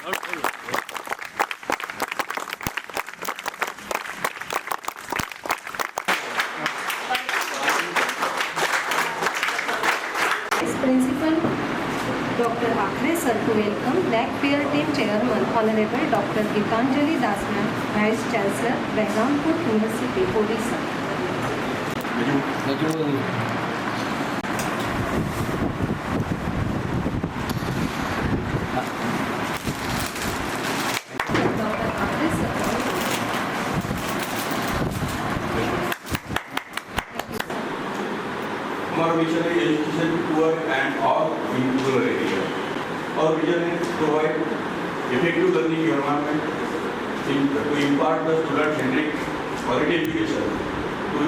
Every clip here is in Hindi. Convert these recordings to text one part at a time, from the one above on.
Principal Dr. Akhre sir to welcome NAC peer team chairman Honorable Dr. Gitanjali Das ma'am, Vice Chancellor, Behrampur University, Odisha. हमारा मिशन है education poor and all in rural area और विजन है provide effective learning environment to impart the student centric quality education to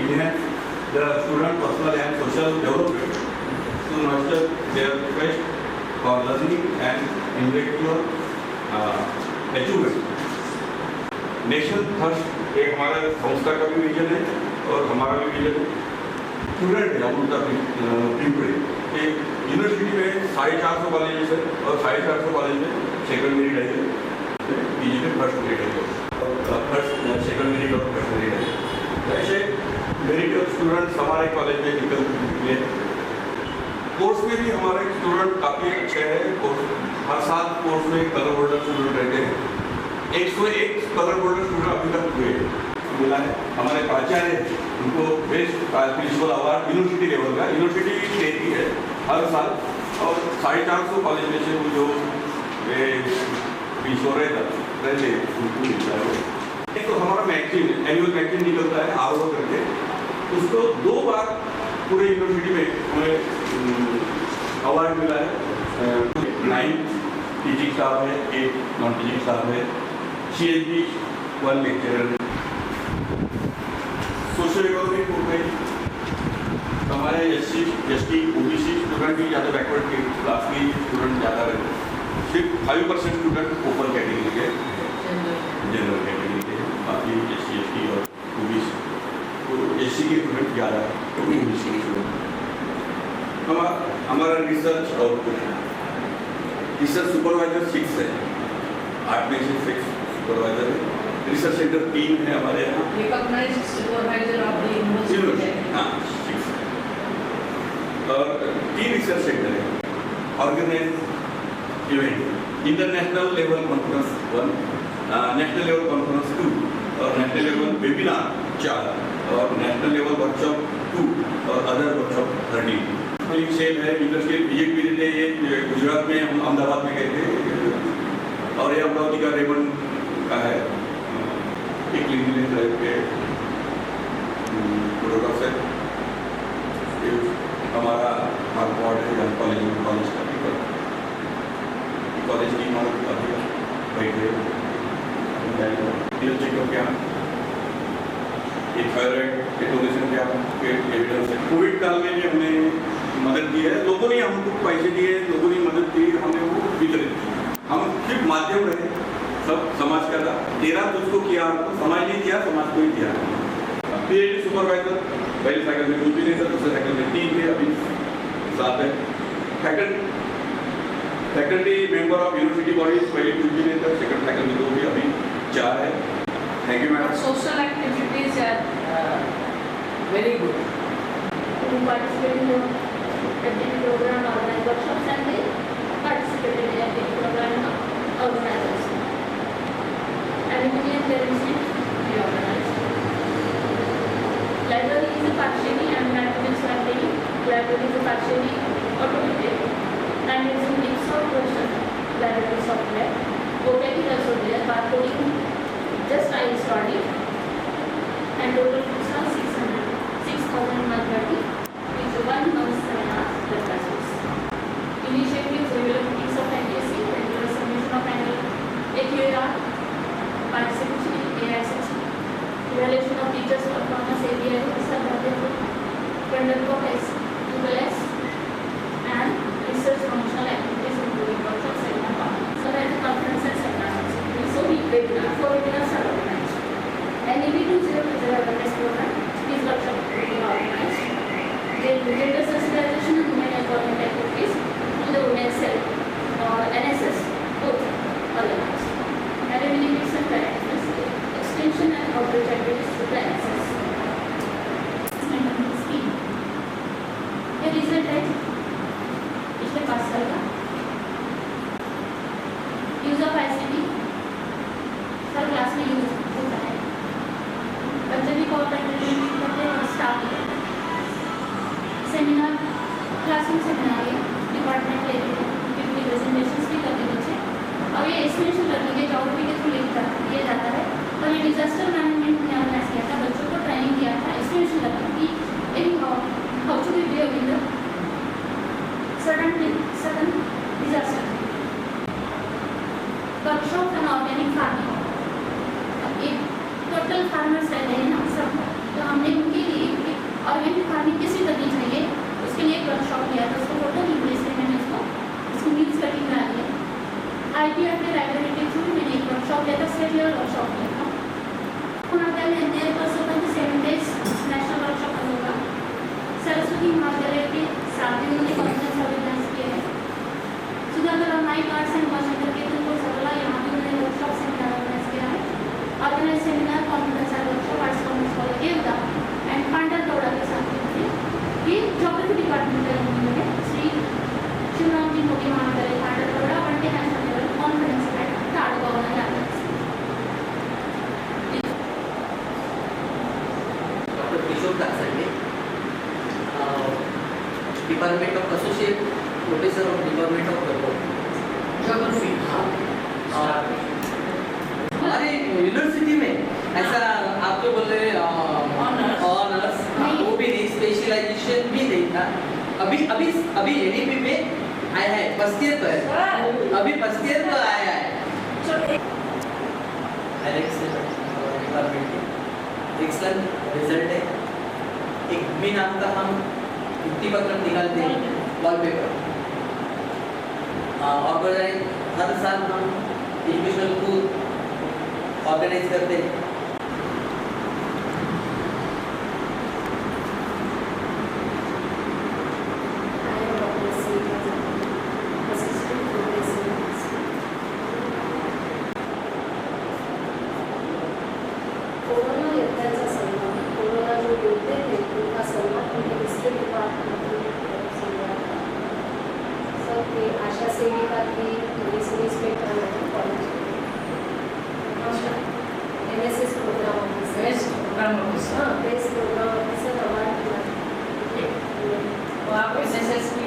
enhance the student personal and social development to nurture their quest for learning and intellectual achievement. Nation first एक हमारा संस्था का भी विजन है और हमारा भी विजन है। स्टूडेंट है अमृता पिंपरी एक यूनिवर्सिटी में 450 कॉलेजेस है और 450 कॉलेज में सेकंड मेरिट है, पीजी में फर्स्ट मेरिट है और फर्स्ट सेकंड मेरिट और फर्स्ट मेरिट है। तो ऐसे मेरिट स्टूडेंट्स हमारे कॉलेज में निकल चुके हैं। कोर्स में भी हमारे स्टूडेंट काफ़ी अच्छे हैं। हर साल कोर्स में कलर होल्डर स्टूडेंट रहते हैं। 101 कलर होल्डर स्टूडेंट अभी तक हुए मिला है। हमारे प्राचार्य उनको best principal award university level का यूनिवर्सिटी देती है हर साल और 450 कॉलेज में से वो जो प्रिंसिपल रहते उनको मिलता है। एक तो हमारा मैगजीन एनुअल मैगजीन निकलता है आरओ करके, उसको 2 बार पूरे यूनिवर्सिटी में हमें अवार्ड मिला है। 9 टीचिंग स्टाफ है, 8 नॉन टीचिंग स्टाफ है, CHB 1 लेक्चरर है। सोशल इकोनॉमिक प्रोफाइल हमारे SC ST OBC स्टूडेंट भी ज़्यादा बैकवर्ड क्लास की स्टूडेंट ज़्यादा रहते हैं। सिर्फ 5% स्टूडेंट ओपन कैटेगरी के जनरल कैटेगरी के, बाकी SC ST और OBC तो SC के स्टूडेंट ज़्यादा है, OBC के स्टूडेंट। हमारा रिसर्च आउटपुट रिसर्च सुपरवाइजर 6 है, 8 में से 6 सुपरवाइजर है। रिसर्च सेंटर 3 है हमारे यहाँ। Recognised supervisor of the university है। हाँ, 6 और 3 रिसर्च सेंटर है। Organise event international level conference 1, national level conference 2 और नेशनल लेवल वेबिनार 4 और नेशनल लेवल वर्कशॉप 2 और अदर वर्कशॉप 13। सेल है इंडस्ट्रियल विजिट भी देते हैं। ये गुजरात में हम अहमदाबाद में गए थे और ये अमरावती का रेमंड का है एक क्लिनिकल टाइप के प्रोडक्ट्स है। हमारा हार्वर्ड है जहाँ कॉलेज का पेपर कॉलेज की हमारा अभी बैठे चेकअप क्या थायराइड डोनेशन क्या एविडेंस है। कोविड काल में भी हमने मदद की है। लोगों ने हमको पैसे दिए, लोगों ने मदद की, हमने वो वितरित की। हम सिर्फ माध्यम रहे, सब समाज का था। 13 तो उसको किया, समाज ने किया, समाज को ही किया। PhD सुपरवाइजर पहले साइकिल में 2 भी नहीं था, दूसरे साइकिल में 3 थे, अभी 7 है। Faculty member of university bodies पहले 2 भी नहीं था, सेकंड साइकिल में 2 भी, अभी 4 है। Thank you madam. Social activities are very good. who participated in the activity program organized workshops and they participated in the activity program organizers. Alumni and parents we organized. Library is a partially and mathematics library. Library is a partially automated and it's a mix of version library software. OTP is also there, barcoding just I installed it and total books are 6,130. 1 month seminar classes. Initiatives, regular meetings of NDSC, regular submission of annual AQAR, participation in AISS, evaluation of teachers' performance, ABI, conduct of S2S, and research promotional activities including workshops, seminar, so that the conference and seminars. So we webinar, 4 webinars are organized. And EB20 is a awareness program. These workshops will be organized. Gender sensitization and women empowerment activities in the women's cell or NSS both. Use of ICT her class में यूज होता है। बच्चे भी कोऑपरेटिव करते हैं और स्टाफ भी। सेमिनार, क्लासरूम सेमिनार ये डिपार्टमेंट लेते हैं, उनकी प्रेजेंटेशंस भी करते हैं बच्चे, और ये एस्टिमेशन लर्निंग के ज्योग्राफी के थ्रू किया जाता है। और ये डिजास्टर मैनेजमेंट में ऑर्गेनाइज किया था, बच्चों को ट्रेनिंग किया था एस्टिमेशन लर्निंग की in how to be behave in the sudden disaster. Workshop and organic farming, एक टोटल फार्मर्स रहते हैं ना सब, तो हमने उनके लिए ऑर्गेनिक फार्मिंग कैसे करनी चाहिए उसके लिए एक वर्कशॉप लिया था। उसको टोटल इंग्लिश में मैंने उसको मीन्स कटिंग करा लिया। IPR के लाइब्रेरी के थ्रू मैंने एक वर्कशॉप लिया था, स्टेट लेवल वर्कशॉप लिया था। मेरे पास 7 days नेशनल वर्कशॉप होगा। सरस्वती महाविद्यालय के साथ ही उन्होंने कॉन्फ्रेंस ऑर्गेनाइज किए हैं। सुधाकर नाइक आर्ट्स एंड कॉन्सेंटर के तुमको सरला यहाँ भी उन्होंने वर्कशॉप सेमिनार ऑर्गेनाइज किया है। Organise seminar conference and workshop arts commerce college Yewada and Pandal Gowda के साथ ये ज्योग्राफी डिपार्टमेंट का उन्होंने श्री शिवराम जी मोदी महाविद्यालय Pandal Gowda one day national level conference at Tadgaon में जाता है। Doctor Kishor Dasande, department of associate professor of department of geography. हमारे यूनिवर्सिटी में ऐसा आप जो बोल रहे ऑनर्स वो भी नहीं, स्पेशलाइजेशन भी नहीं था। अभी एडीपी में आया है, फर्स्ट ईयर तो है, अभी फर्स्ट ईयर तो आया है। एलेक्स डिपार्टमेंट के एक्सलेंट रिजल्ट है। एक मी नाम का हम भित्ति पत्र निकालते हैं, वॉलपेपर, और हर साल हम एजुकेशनल टूर ऑर्गेनाइज करते हैं। कोरोना योद्ध्यांचा सन्मान, कोरोना जो योद्धे थे उनका सन्मान उनके डिस्ट्रिक्ट डिपार्टमेंट सर के आशा सेविका थी, police inspector madam college, NSS programme officer, हाँ बेस प्रोग्राम ऑफिसर अवार्ड वो आप SSS की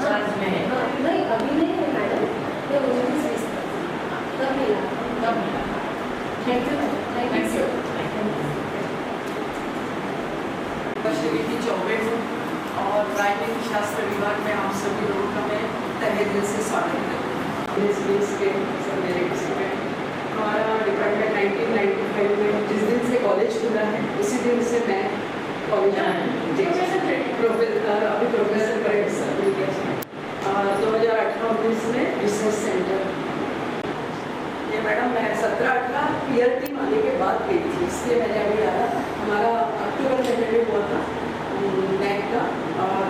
चार्ज में है? नहीं अभी नहीं है मैडम, ये 29 तब मिला। तब मिला। Thank you sir. Shrimati Choubey और राजनीति शास्त्र विभाग में आप सभी लोगों का मैं तहे दिल से स्वागत करती हूँ। इस के सब मेरे स्टूडेंट, हमारा डिपार्टमेंट 1995 में जिस दिन से कॉलेज खुला है उसी दिन से मैं कॉलेज प्रोफेसर अभी प्रोफेसर करेक्ट सर मिल गया। 2018-19 में रिसर्च सेंटर ये मैडम मैं 17-18 PRT आने के बाद गई थी, इसलिए मैंने अभी आया। हमारा अक्टूबर महीने में हुआ था NEC का, और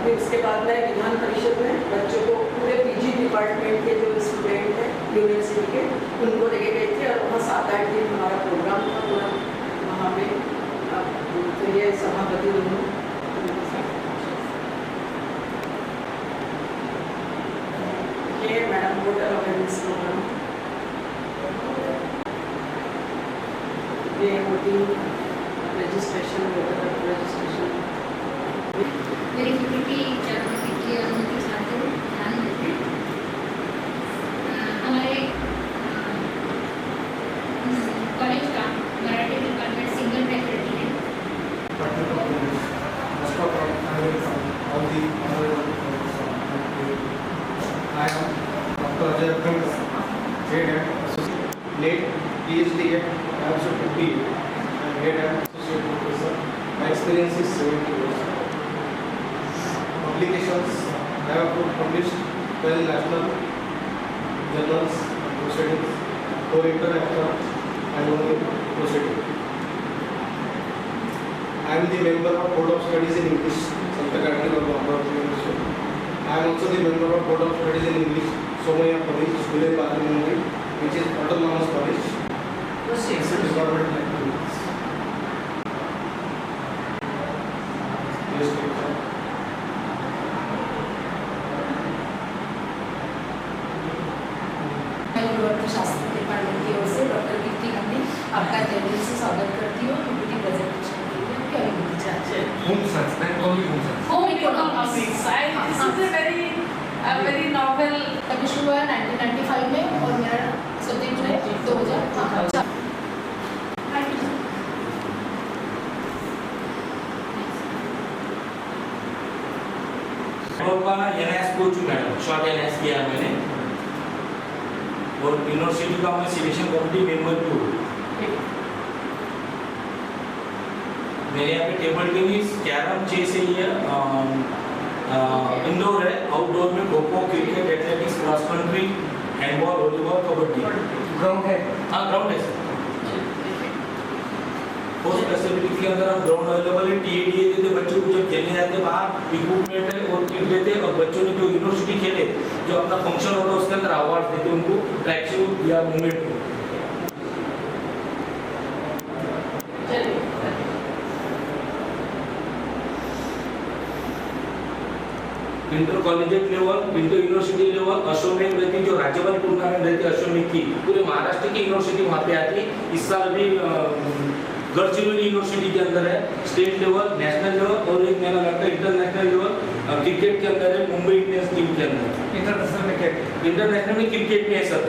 फिर उसके बाद मैं विधान परिषद में बच्चों को पूरे PG डिपार्टमेंट के जो स्टूडेंट हैं यूनिवर्सिटी के उनको लेके गए थे, और वहाँ 7-8 दिन हमारा प्रोग्राम था पूरा वहाँ में। तो ये सभापति दोनों ये मैडम वोटर अवेयरनेस प्रोग्राम, ये वोटिंग रजिस्ट्रेशन, वोटर रजिस्ट्रेशन। मेरी की ज्योग्राफी की अनुमति चाहते हुए ध्यान देते हैं। हमारे कॉलेज का मराठी डिपार्टमेंट सिंगल फैकल्टी है। I am Dr. Ajay Abdul, head and associate, late PhD at also 50, and head and associate professor. My experience is 70 years. Publications, I have published 12 national journals and proceedings, 4 international and 1 proceeding. I am the member of Board of Studies in English, Santa Catarina Government University. I am also the member of Board of Studies in English, Somaya College, Sule Padri Mumbai, which is autonomous college. It's a department like this. Yes, sir. जो अर्थशास्त्र डिपार्टमेंट की ओर से डॉक्टर कीर्ति गांधी आपका तहे दिल से स्वागत करती हूँ पीपीटी प्रेजेंटेशन के लिए आपकी अनुमति चाहती हूँ। Home science bank only home science home economics This is a very novel. तभी शुरू हुआ 1995 में और मेरा सब्जेक्ट है 2000। का NS coach madam short NS किया है मैंने और यूनिवर्सिटी का मैं सिलेक्शन कमेटी मेंबर भी हूँ। मेरे यहाँ पे टेबल टेनिस कैरम चेस है ये इंडोर है, आउटडोर में kho kho cricket athletics cross country handball volleyball kabaddi. Ground है हाँ ग्राउंड है सर। पोस्ट फैसिलिटी के अंदर हम ग्राउंड अवेलेबल है, टीएडीए देते बच्चों को जब खेलने जाते हैं बाहर इक्विपमेंट है और किट देते और बच्चों ने जो यूनिवर्सिटी खेले जो अपना फंक्शन होता है उसके अंदर अवार्ड देते उनको ट्रैक शूट या मूवमेंट को। Inter collegiate level, inter university level, अशोमेक रहती जो राज्यपाल टूर्नामेंट रहती है अशोमेक की पूरे महाराष्ट्र की यूनिवर्सिटी वहाँ पे आती है। इस साल भी गढ़चिरौली यूनिवर्सिटी के अंदर है स्टेट लेवल, नेशनल लेवल और एक मेरा लगता है इंटरनेशनल लेवल क्रिकेट के अंदर है मुंबई इंडियंस टीम के अंदर। इंटरनेशनल में क्या इंटरनेशनल में क्रिकेट में है सर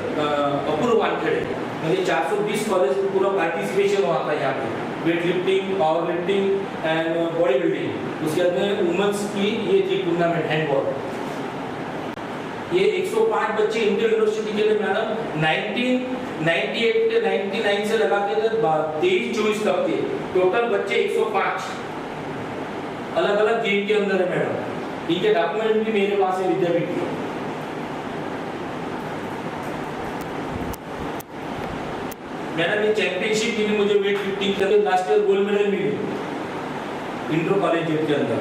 अपूर्व वानखेड़े मतलब 420 कॉलेज पूरा पार्टिसिपेशन हुआ था यहाँ पे weight lifting, power lifting and body building. उसके बाद में वुमेन्स की ये थी टूर्नामेंट हैंडबॉल। ये 105 बच्चे इंटर यूनिवर्सिटी के लिए मैडम 1998 से 99 से लगा के 23-24 तक के टोटल बच्चे 105 अलग अलग गेम के अंदर है मैडम। इनके डॉक्यूमेंट भी मेरे पास है विद्यापीठ के। मैडम ये चैंपियनशिप के लिए मुझे वेट लिफ्टिंग के अंदर लास्ट ईयर गोल्ड मेडल मिली इंटर कॉलेज के अंदर।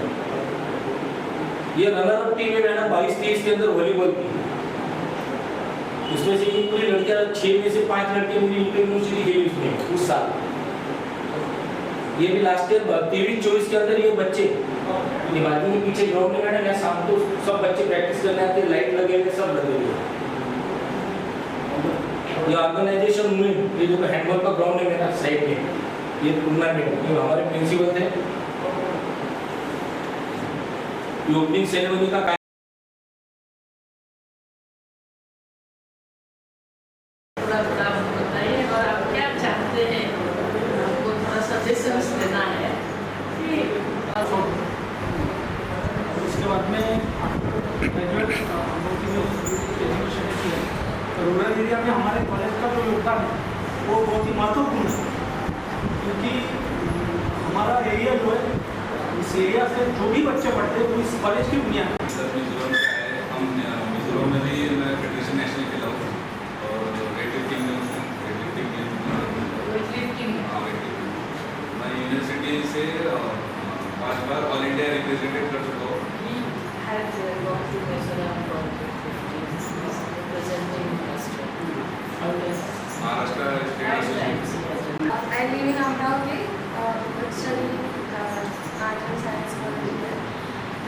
ये रनर अप टीम है मैडम 22-23 के अंदर वॉलीबॉल की। उसमें से ये पूरी लड़कियां 6 में से 5 लड़के मुझे इंटर यूनिवर्सिटी गई उसमें उस साल। ये भी लास्ट ईयर 23-24 के अंदर ये बच्चे बाजू में पीछे ग्राउंड में मैडम शाम को सब बच्चे प्रैक्टिस करने आते हैं, लाइट लगे हुए सब लगे हुए। ये ऑर्गेनाइजेशन में ये जो हैंडबॉल का ग्राउंड है मेरा साइड में ये टूर्नामेंट ये हमारे प्रिंसिपल थे। ये ओपनिंग सेरेमनी का थोड़ा बताइए और आप क्या चाहते हैं, आपको थोड़ा सजेशंस देना है कि उसके बाद में ग्रेजुएट एजुकेशन की है तो रूरल एरिया में हमारे कॉलेज का जो योगदान है वो बहुत ही महत्वपूर्ण है क्योंकि हमारा एरिया जो है इस एरिया से जो भी बच्चे पढ़ते हैं वो इस कॉलेज की बुनियाद है। सर मिजोरम का है, हम मिजोरम में भी मैं फेडरेशन नेशनल खेला हूँ और वेट लिफ्टिंग में मैं यूनिवर्सिटी से 5 बार ऑल इंडिया रिप्रेजेंटेट कर चुका हूँ। Maharashtra state I live in Amravati, studying art and science college,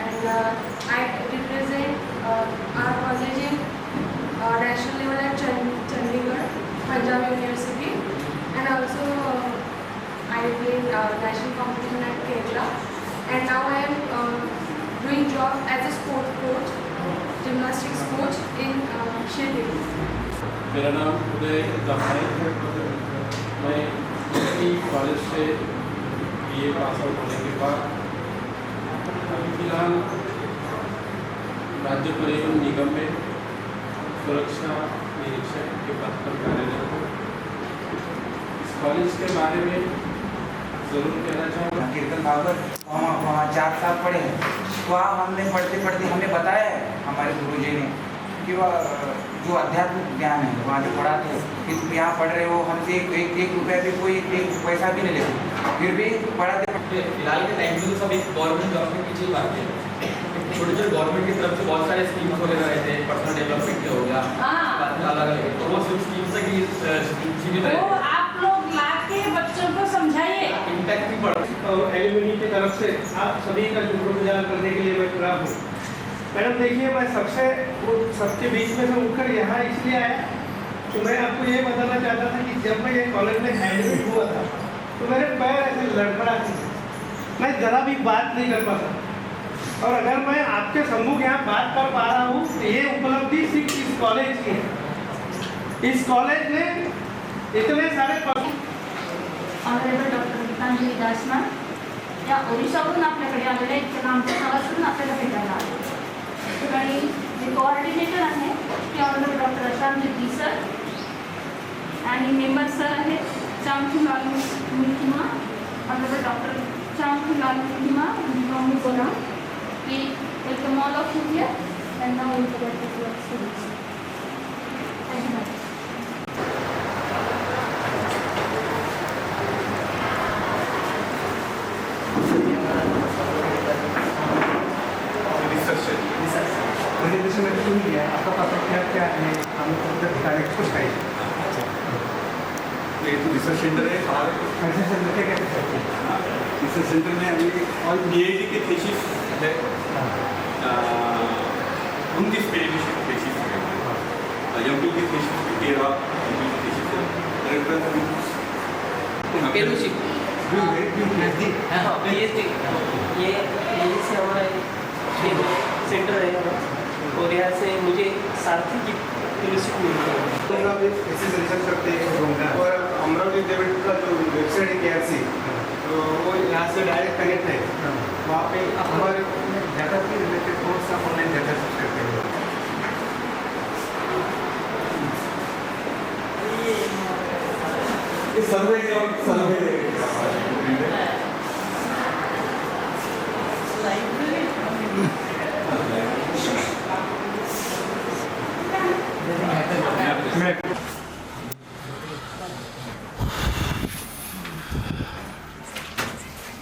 and I represent our college in national level at Chandigarh, Punjab University, and also I played national competition at Kerala, and now I am doing job as a sport coach, gymnastics coach in Shirdi. मेरा नाम उदय दहाई है। मैं इसी कॉलेज से BA पास आउट होने के बाद अभी फिलहाल राज्य परिवहन निगम में सुरक्षा निरीक्षक के पद पर कार्यरत हूँ। इस कॉलेज के बारे में ज़रूर कहना चाहूँगा। कीर्तन भागवत वहाँ 4 साल पढ़े हैं। वहाँ हमने पढ़ते पढ़ते हमें बताया है हमारे गुरुजी ने कि वह जो आध्यात्मिक ज्ञान है वहाँ जो पढ़ाते हैं कि तुम यहाँ पढ़ रहे हो हमसे एक रुपया भी कोई एक पैसा भी नहीं लेते फिर भी पढ़ाते फिलहाल के टाइम में तो सब एक गवर्नमेंट जॉब के पीछे ही भागते हैं। छोटे छोटे गवर्नमेंट की तरफ से बहुत सारे स्कीम्स वगैरह रहते हैं, पर्सनल डेवलपमेंट के हो गया अलग अलग, तो वो सिर्फ स्कीम्स की सीमित रहते हैं। आप लोग ला के बच्चों को समझाइए। इम्पैक्ट भी पड़ता है। एलिमनी की तरफ से आप सभी का शुक्रगुजार करने के लिए मैं खड़ा हूँ। मैडम देखिए मैं सबसे वो सबके बीच में से उठकर यहाँ इसलिए आया तो मैं आपको ये बताना चाहता था कि जब मैं ये कॉलेज में एडमिट हुआ था तो मेरे पैर ऐसे लड़खड़ाते थे, मैं ज़रा भी बात नहीं कर पाता। और अगर मैं आपके सम्मुख यहाँ बात कर पा रहा हूँ तो ये उपलब्धि सिर्फ इस कॉलेज की है। इस कॉलेज में इतने सारे ऑनरेबल डॉक्टर गीतांजली दास मॅम या ओरिसावरून आपल्याकडे आलेल्या इतक्या आमच्या गावातून आपल्याला भेटायला आले. ठिकाणी जे कोऑर्डिनेटर आहे ते ऑनरेबल डॉक्टर अशांत सर आणि मेंबर सर आहेत चांगलाल मिथिमा, ऑनरेबल डॉक्टर चांगलाल मिथिमा आणि मम्मी बोला की welcome all of you here and now will go to your studies. Thank you. Presentation में सुन लिया आपका पास क्या क्या है, हमें डायरेक्ट कुछ है ये तो रिसर्च सेंटर है और रिसर्च सेंटर क्या क्या करते हैं? रिसर्च सेंटर में अभी और पीएचडी की थीसिस है, 29 पेज की थीसिस है, एमपी की थीसिस 13 एमपी की थीसिस है, रेफरेंस फेलोशिप ये से हमारा सेंटर है और यहाँ से मुझे सारथी की फेलोशिप मिली है. तो आप ऐसे रिसर्च करते हैं और अमरावती विद्यापीठ का जो वेबसाइट है KRC तो वो यहाँ से डायरेक्ट कनेक्ट है, वहाँ पे हमारे डाटा के रिलेटेड कोर्स आप ऑनलाइन डाटा सर्च करते हैं. इस सर्वे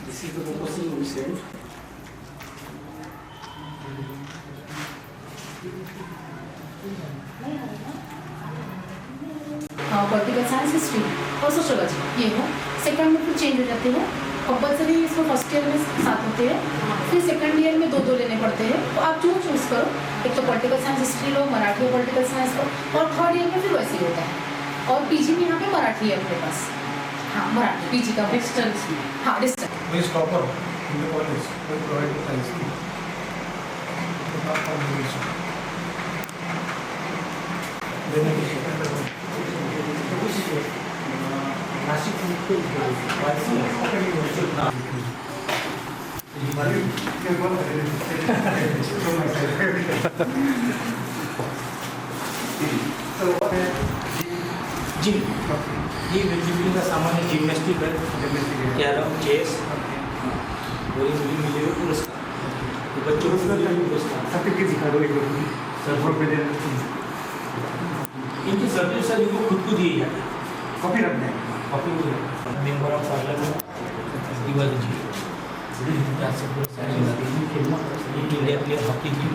This is the proposal we sent. Political science history और सोशोलॉजी ये हो. सेकंड में फिर चेंज हो जाते हैं. कंपल्सरी इसमें फर्स्ट ईयर में 7 होते हैं, फिर सेकंड ईयर में 2 लेने पड़ते हैं. तो आप जो चूज़ करो, एक तो पॉलिटिकल साइंस हिस्ट्री लो, मराठी पॉलिटिकल साइंस लो, और थर्ड ईयर में फिर वैसे ही होता है. और पीजी में यहाँ पे मराठी है अपने पास. हाँ मराठी पीजी का डिस्टेंस में. हाँ distance. Please stopper in the college will provide the science key. Gym ये वेजिटेबल का सामान है. जिम्नास्टिक है, कैरम, चेस, वही मिलेगा पुरस्कार. तो बच्चों को पुरस्कार सर्टिफिकेट दिखा दो एक बार. इनकी सर्टिफिकेट सर इनको खुद को दिए जाते हैं. कॉपी रखना है. Copy member of parliament Tiwari ji, India player hockey team.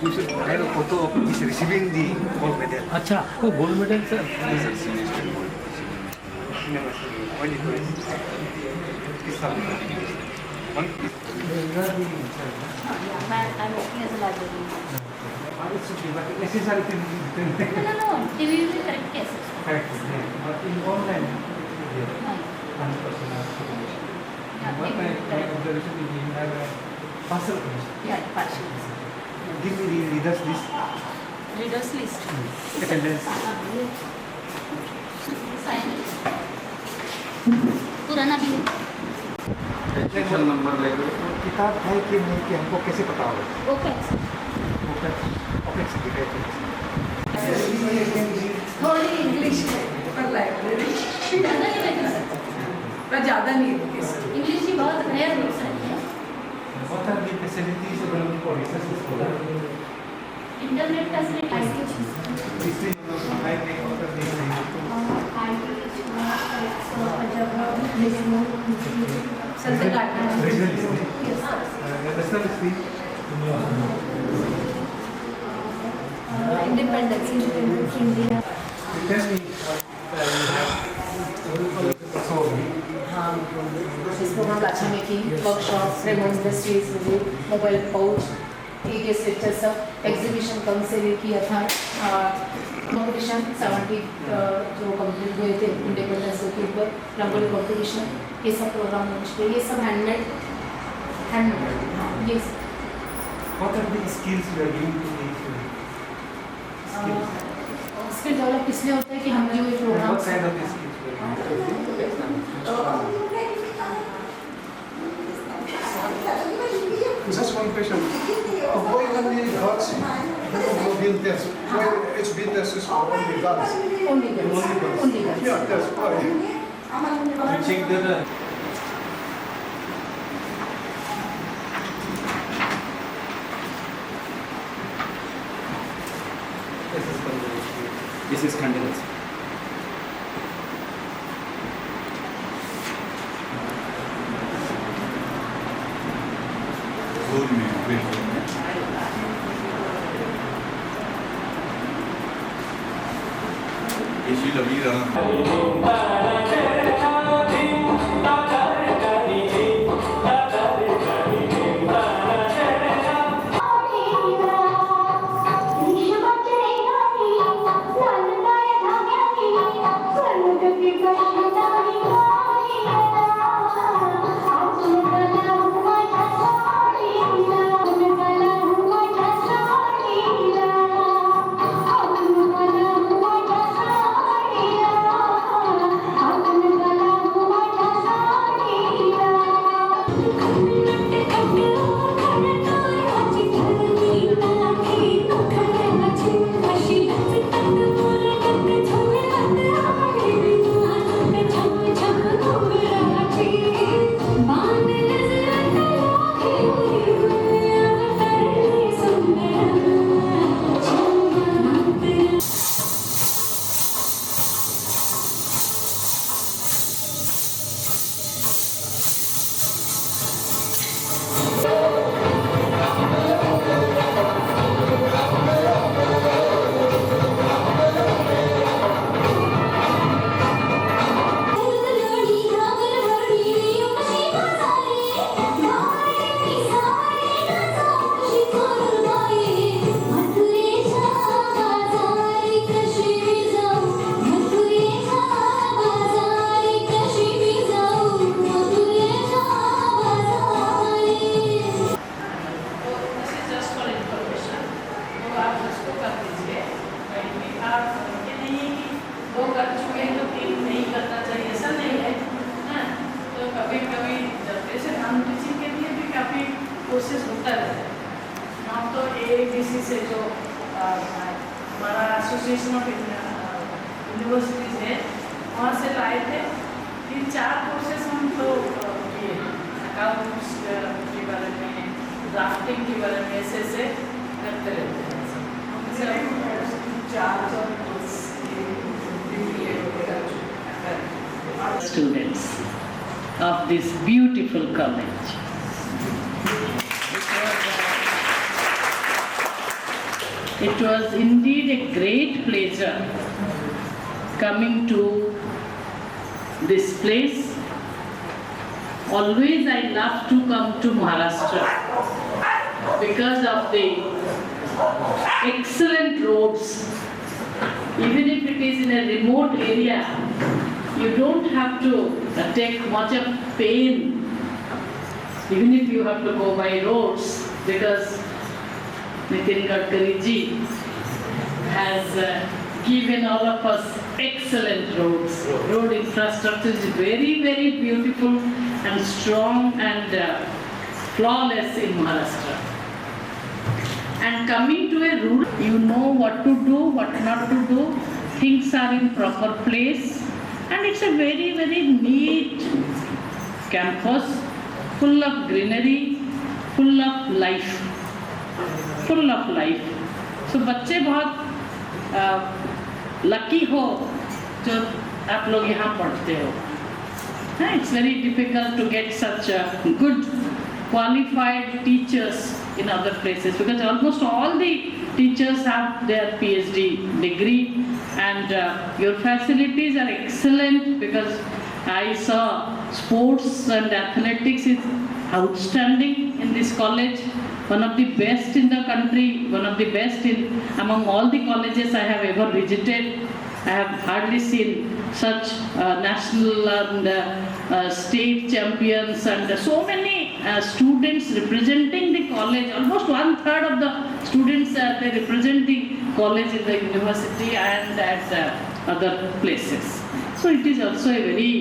You should have a photo of his receiving the gold medal. अच्छा वो gold medal sir. I'm working as a librarian. Necessary thing. No. TV will be correct cases. Correct. But in online, No. 100%. Yeah, What TV my will be correct. observation is you have a parcel commission. Yeah, partial. Give me the readers list. Readers list. Attendance. Sign. पुराना भी है. Registration number लेकर किताब है कि नहीं कि हमको कैसे पता होगा? ओके. थोड़ी इंग्लिश है पर लाइब्रेरी ज़्यादा नहीं बैठा सकता. पर ज़्यादा नहीं होती सर. इंग्लिश की बहुत रेयर बुक्स रहती हैं. What are the facilities available for research scholars? Internet facility History I make out of this. Regional history. National history. Independence India. Tell me, you have so इस प्रोग्राम लाछा मेकिंग वर्कशॉप रेमंड इंडस्ट्रीज म्हणजे मोबाईल पाउच गेस्ट लेक्चर सब एग्जीबिशन कम से किया था कॉम्पिटिशन 70 जो कंप्लीट हुए थे इंडिपेंडेंस के ऊपर रंगोली कॉम्पिटिशन ये सब प्रोग्राम लॉन्च किए ये सब हैंडमेड हाँ ये What are the skills you are giving to the skill develop इसलिए होता है कि हम जो ये programme What kind of skills you are giving? Just one question. Why only girls do build test? Why HB test is for only girls? only girls only girls Yeah, that's why. Check the This is continuous. Zone में बिल्कुल एसी लगी रहा कोर्सेज होता रहता है। हम तो AABC से जो हमारा एसोसिएशन ऑफ यूनिवर्सिटीज़ है वहाँ से लाए थे। 3-4 कोर्सेज हम तो किए अकाउंट्स के बारे में, ड्राफ्टिंग के बारे में ऐसे करते रहते हैं। Students of this beautiful college. It was indeed a great pleasure coming to this place. Always I love to come to Maharashtra because of the excellent roads. Even if it is in a remote area, you don't have to take much of pain, even if you have to go by roads, because Nitin Gadkari ji has given all of us excellent roads. Road infrastructure is very, very beautiful and strong and flawless in Maharashtra. And coming to a rural, you know what to do, what not to do. Things are in proper place, and it's a very, very neat campus, full of greenery, full of life, full of life. So बच्चे बहुत लकी हो जो आप लोग यहाँ पढ़ते हो. It's very difficult to get such good qualified teachers in other places because almost all the teachers have their PhD degree, and your facilities are excellent because I saw sports and athletics is outstanding in this college. One of the best in the country, one of the best among all the colleges I have ever visited. I have hardly seen such national and state champions and so many students representing the college. Almost 1/3 of the students they represent the college in the university and at other places. So it is also a very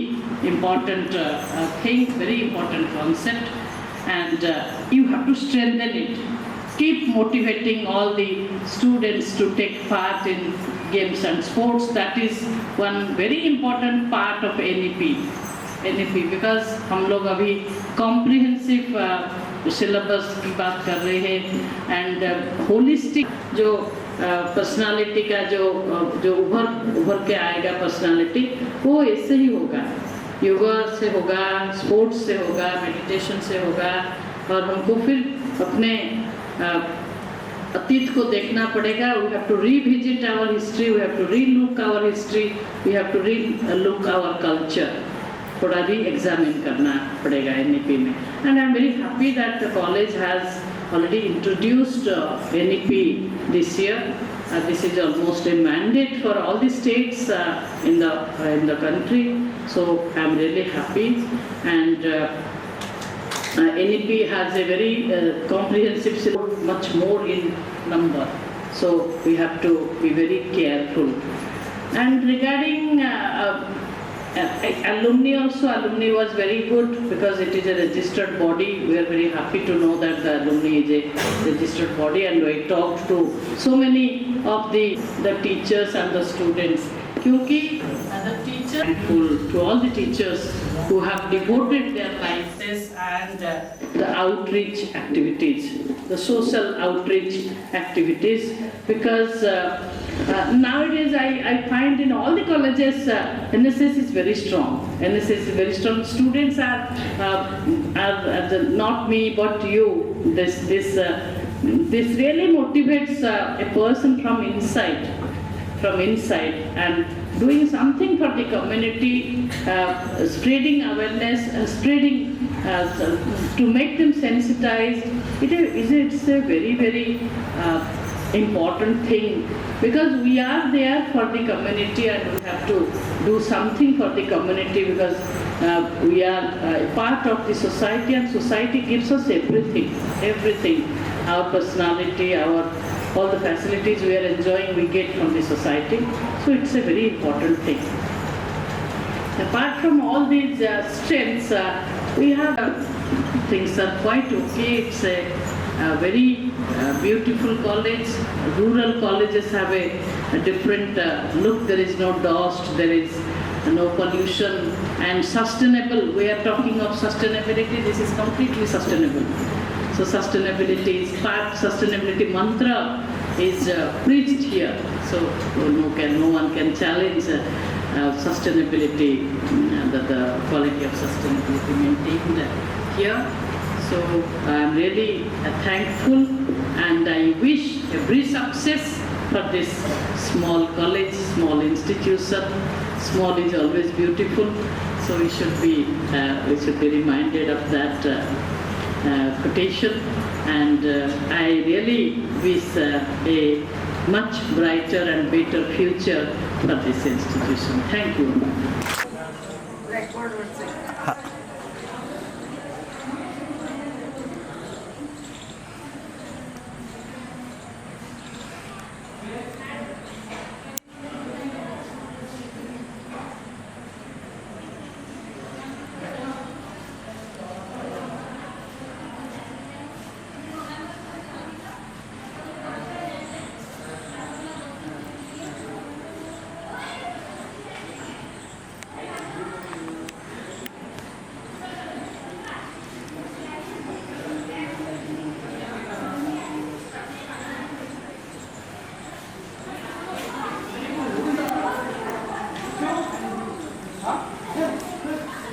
important thing, very important concept, and you have to strengthen it. Keep motivating all the students to take part in games and sports. That is one very important part of NEP. because हम लोग अभी comprehensive syllabus की बात कर रहे हैं and holistic जो पर्सनालिटी का जो उभर के आएगा पर्सनालिटी वो ऐसे ही होगा, योगा से होगा, स्पोर्ट्स से होगा, मेडिटेशन से होगा, और हमको फिर अपने अतीत को देखना पड़ेगा. We have to revisit our history, we have to relook our history, we have to relook our culture. थोड़ा re-examine करना पड़ेगा NEP में. And I am very happy that the college has already introduced NEP this year. This is almost a mandate for all the states in the country. So I am really happy, and NEP has a very comprehensive syllabus, much more in number. So we have to be very careful. And regarding alumni also, alumni was very good because it is a registered body. We are very happy to know that the alumni is a registered body, and we talked to so many of the teachers and the students. Kyunki the teacher, to all the teachers who have devoted their lives and the outreach activities, the social outreach activities, because nowadays I find in all the colleges NSS is very strong. NSS is very strong. Students are not me but you. This really motivates a person from inside and doing something for the community, spreading awareness, to make them sensitized. It's a very, very important thing, because we are there for the community and we have to do something for the community, because we are a part of the society, and society gives us everything. Our personality, all the facilities we are enjoying, we get from the society. So it's a very important thing. Apart from all these strengths, we have things are quite okay. It's a very beautiful college. Rural colleges have a different look. There is no dust, there is no pollution, and sustainable. We are talking of sustainability. This is completely sustainable. So sustainability mantra is preached here. So no one can challenge sustainability, the quality of sustainability maintained here. So I am really thankful, and I wish every success for this small college, small institution. Small is always beautiful, so we should be reminded of that quotation, and I really wish a much brighter and better future for this institution. Thank you.